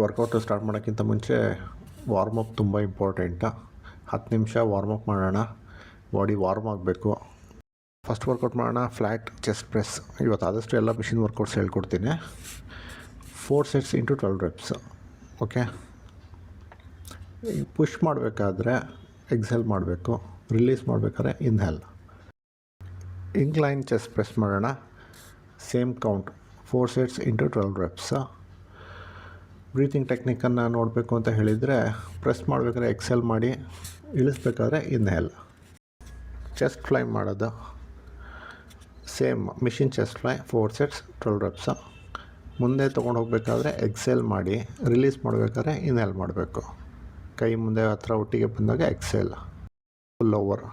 Workout start ಮಾಡೋಕ್ಕಿಂತ ಮುಂಚೆ warm up ತುಂಬ ಇಂಪಾರ್ಟೆಂಟು. 10 ನಿಮಿಷ ವಾರ್ಮಪ್ ಮಾಡೋಣ, ಬಾಡಿ ವಾರ್ಮ್ ಆಗಬೇಕು. ಫಸ್ಟ್ ವರ್ಕೌಟ್ ಮಾಡೋಣ ಫ್ಲ್ಯಾಟ್ ಚೆಸ್ಟ್ ಪ್ರೆಸ್. ಇವತ್ತು ಆದಷ್ಟು ಎಲ್ಲ ಮಿಷಿನ್ ವರ್ಕೌಟ್ಸ್ ಹೇಳ್ಕೊಡ್ತೀನಿ. 4 sets into 12 reps. Okay, push ಮಾಡಬೇಕಾದ್ರೆ ಎಕ್ಸೆಲ್ ಮಾಡಬೇಕು, ರಿಲೀಸ್ ಮಾಡಬೇಕಾದ್ರೆ ಇನ್ಹೇಲ್. ಇನ್ಕ್ಲೈನ್ ಚೆಸ್ಟ್ ಪ್ರೆಸ್ ಮಾಡೋಣ, same count 4 sets into 12 reps. Breathing ಟೆಕ್ನಿಕನ್ನು ನೋಡಬೇಕು ಅಂತ ಹೇಳಿದರೆ ಪ್ರೆಸ್ ಮಾಡಬೇಕಾದ್ರೆ ಎಕ್ಸೆಲ್ ಮಾಡಿ, ಇಳಿಸ್ಬೇಕಾದ್ರೆ ಇನ್ಹೇಲ್. ಚೆಸ್ಟ್ ಫ್ಲೈ ಮಾಡೋದು same machine chest fly 4 sets 12 reps. ಮುಂದೆ ತೊಗೊಂಡು ಹೋಗಬೇಕಾದ್ರೆ ಎಕ್ಸೆಲ್ ಮಾಡಿ, ರಿಲೀಸ್ ಮಾಡಬೇಕಾದ್ರೆ ಇನ್ಹೇಲ್ ಮಾಡಬೇಕು. ಕೈ ಮುಂದೆ ಹತ್ರ ಒಟ್ಟಿಗೆ ಬಂದಾಗ ಎಕ್ಸೆಲ್. ಪುಲ್ ಓವರ್,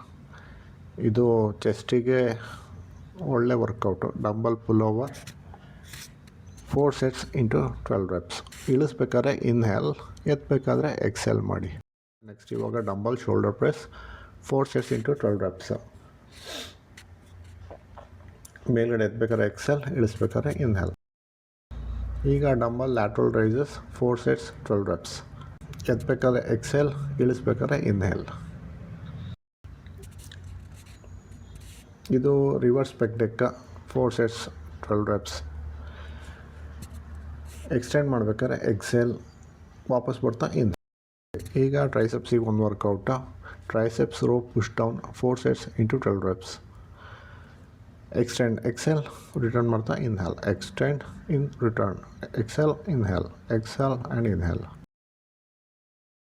ಇದು ಚೆಸ್ಟಿಗೆ ಒಳ್ಳೆ workout. Dumbbell pull over 4 sets into 12 reps. ಇಳಿಸ್ಬೇಕಾದ್ರೆ ಇನ್ಹೇಲ್, ಎತ್ತಬೇಕಾದ್ರೆ ಎಕ್ಸೆಲ್ ಮಾಡಿ. ನೆಕ್ಸ್ಟ್ ಇವಾಗ dumbbell shoulder press 4 sets into 12 reps. ಮೇಲ್ಗಡೆ ಎತ್ತಬೇಕಾದ್ರೆ ಎಕ್ಸೆಲ್, ಇಳಿಸ್ಬೇಕಾದ್ರೆ ಇನ್ಹೇಲ್. ಈಗ dumbbell lateral raises 4 sets 12 reps. ಎತ್ತಬೇಕಾದ್ರೆ ಎಕ್ಸೆಲ್, ಇಳಿಸ್ಬೇಕಾದ್ರೆ ಇನ್ಹೇಲ್. ಇದು reverse pec deck 4 sets 12 reps. Extend ಮಾಡಬೇಕಾದ್ರೆ ಎಕ್ಸೆಲ್, ವಾಪಸ್ ಬರ್ತಾ ಇನ್ಹೇಲ್. ಈಗ ಟ್ರೈಸೆಪ್ಸಿಗೆ ಒಂದು workout. Triceps row push down 4 sets into 12 reps. Extend exhale, return ಮಾಡ್ತಾ inhale. Extend in return, exhale inhale, exhale and inhale.